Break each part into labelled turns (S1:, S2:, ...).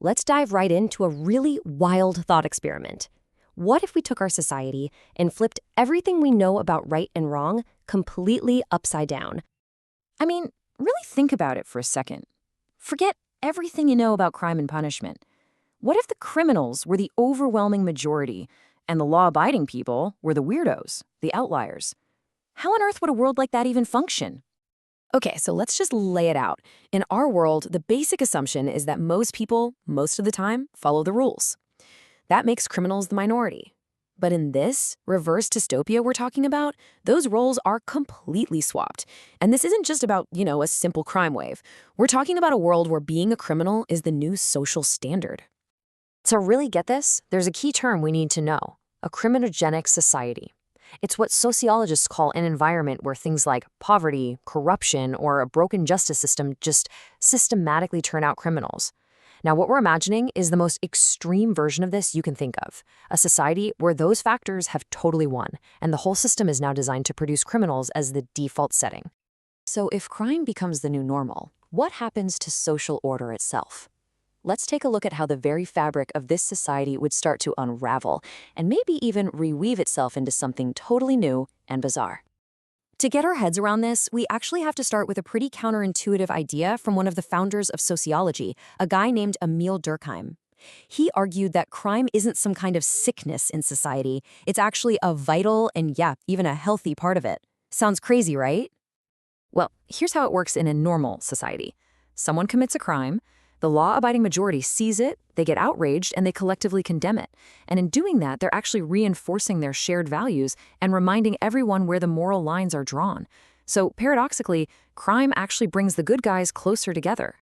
S1: let's dive right into a really wild thought experiment. What if we took our society and flipped everything we know about right and wrong completely upside down?
S2: I mean, really think about it for a second. Forget everything you know about crime and punishment. What if the criminals were the overwhelming majority and the law-abiding people were the weirdos, the outliers? How on earth would a world like that even function? Okay, so let's just lay it out. In our world, the basic assumption is that most people, most of the time, follow the rules. That makes criminals the minority. But in this reverse dystopia we're talking about, those roles are completely swapped. And this isn't just about, a simple crime wave. We're talking about a world where being a criminal is the new social standard.
S1: To really get this, there's a key term we need to know: a criminogenic society. It's what sociologists call an environment where things like poverty, corruption, or a broken justice system just systematically turn out criminals. Now, what we're imagining is the most extreme version of this you can think of, a society where those factors have totally won, and the whole system is now designed to produce criminals as the default setting. So if crime becomes the new normal, what happens to social order itself? Let's take a look at how the very fabric of this society would start to unravel, and maybe even reweave itself into something totally new and bizarre. To get our heads around this, we actually have to start with a pretty counterintuitive idea from one of the founders of sociology, a guy named Emil Durkheim. He argued that crime isn't some kind of sickness in society. It's actually a vital and, even a healthy part of it. Sounds crazy, right? Well, here's how it works in a normal society. Someone commits a crime. The law-abiding majority sees it, they get outraged, and they collectively condemn it. And in doing that, they're actually reinforcing their shared values and reminding everyone where the moral lines are drawn. So, paradoxically, crime actually brings the good guys closer together.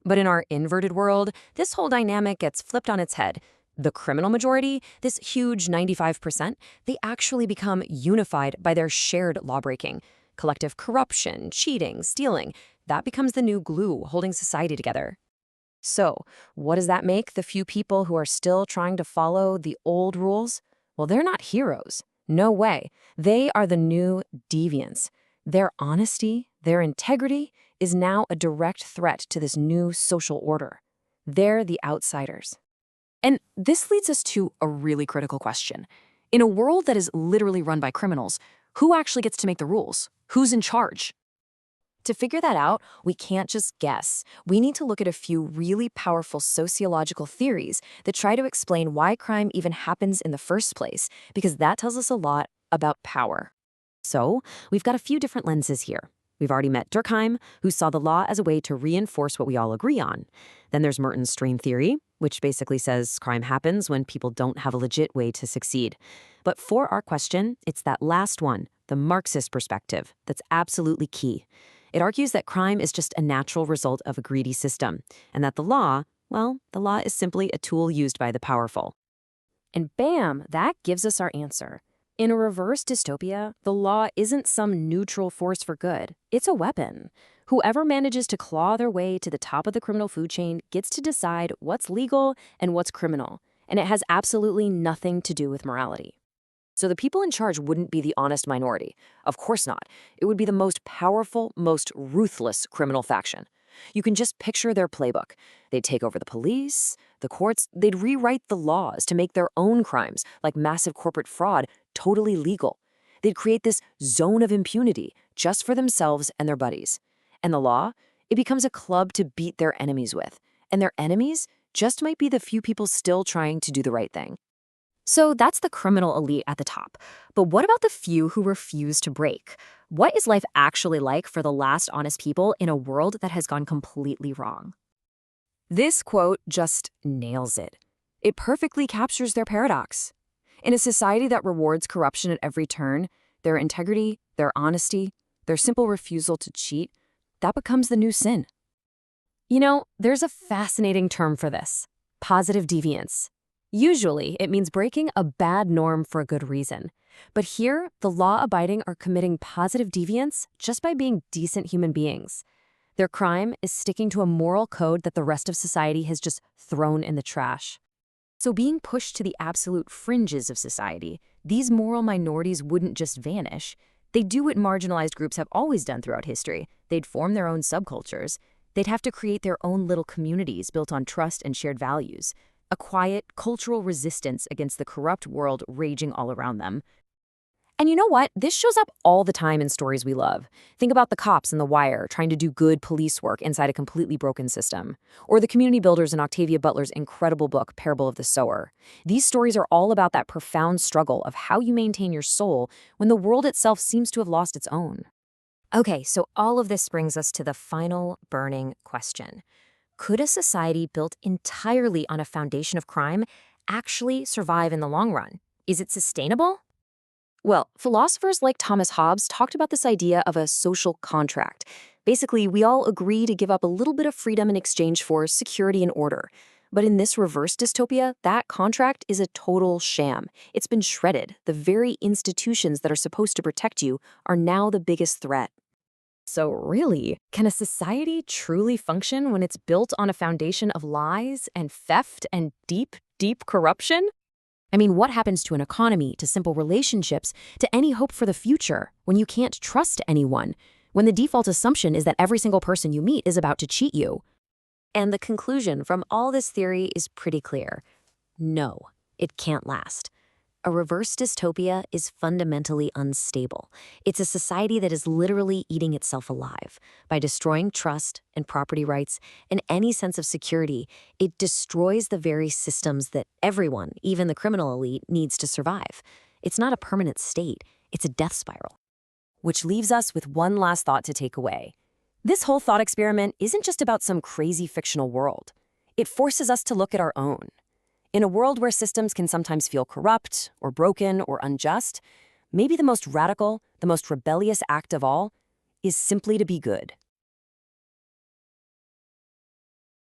S1: But in our inverted world, this whole dynamic gets flipped on its head. The criminal majority, this huge 95%, they actually become unified by their shared lawbreaking. Collective corruption, cheating, stealing, that becomes the new glue holding society together. So, what does that make the few people who are still trying to follow the old rules? Well, they're not heroes. No way. They are the new deviants. Their honesty, their integrity is now a direct threat to this new social order. They're the outsiders.
S2: And this leads us to a really critical question. In a world that is literally run by criminals, who actually gets to make the rules? Who's in charge?
S1: To figure that out, we can't just guess. We need to look at a few really powerful sociological theories that try to explain why crime even happens in the first place, because that tells us a lot about power. So, we've got a few different lenses here. We've already met Durkheim, who saw the law as a way to reinforce what we all agree on. Then there's Merton's string theory, which basically says crime happens when people don't have a legit way to succeed. But for our question, it's that last one, the Marxist perspective, that's absolutely key. It argues that crime is just a natural result of a greedy system, and that the law is simply a tool used by the powerful. And bam, that gives us our answer. In a reverse dystopia, the law isn't some neutral force for good. It's a weapon. Whoever manages to claw their way to the top of the criminal food chain gets to decide what's legal and what's criminal, and it has absolutely nothing to do with morality. So the people in charge wouldn't be the honest minority. Of course not. It would be the most powerful, most ruthless criminal faction. You can just picture their playbook. They'd take over the police, the courts, they'd rewrite the laws to make their own crimes, like massive corporate fraud, totally legal. They'd create this zone of impunity just for themselves and their buddies. And the law, it becomes a club to beat their enemies with. And their enemies just might be the few people still trying to do the right thing. So that's the criminal elite at the top. But what about the few who refuse to break? What is life actually like for the last honest people in a world that has gone completely wrong? This quote just nails it. It perfectly captures their paradox. In a society that rewards corruption at every turn, their integrity, their honesty, their simple refusal to cheat, that becomes the new sin. There's a fascinating term for this: positive deviance. Usually, it means breaking a bad norm for a good reason. But here, the law-abiding are committing positive deviance just by being decent human beings. Their crime is sticking to a moral code that the rest of society has just thrown in the trash. So being pushed to the absolute fringes of society, these moral minorities wouldn't just vanish. They'd do what marginalized groups have always done throughout history. They'd form their own subcultures.
S2: They'd have to create their own little communities built on trust and shared values, a quiet, cultural resistance against the corrupt world raging all around them. And you know what? This shows up all the time in stories we love. Think about the cops in The Wire trying to do good police work inside a completely broken system. Or the community builders in Octavia Butler's incredible book, Parable of the Sower. These stories are all about that profound struggle of how you maintain your soul when the world itself seems to have lost its own. Okay, so all of this brings us to the final burning question. Could a society built entirely on a foundation of crime actually survive in the long run? Is it sustainable? Well, philosophers like Thomas Hobbes talked about this idea of a social contract. Basically, we all agree to give up a little bit of freedom in exchange for security and order. But in this reverse dystopia, that contract is a total sham. It's been shredded. The very institutions that are supposed to protect you are now the biggest threat. So really, can a society truly function when it's built on a foundation of lies and theft and deep, deep corruption? I mean, what happens to an economy, to simple relationships, to any hope for the future when you can't trust anyone, when the default assumption is that every single person you meet is about to cheat you? And the conclusion from all this theory is pretty clear. No, it can't last. A reverse dystopia is fundamentally unstable. It's a society that is literally eating itself alive. By destroying trust and property rights and any sense of security, it destroys the very systems that everyone, even the criminal elite, needs to survive. It's not a permanent state, it's a death spiral. Which leaves us with one last thought to take away. This whole thought experiment isn't just about some crazy fictional world. It forces us to look at our own. In a world where systems can sometimes feel corrupt or broken or unjust, maybe the most radical, the most rebellious act of all is simply to be good.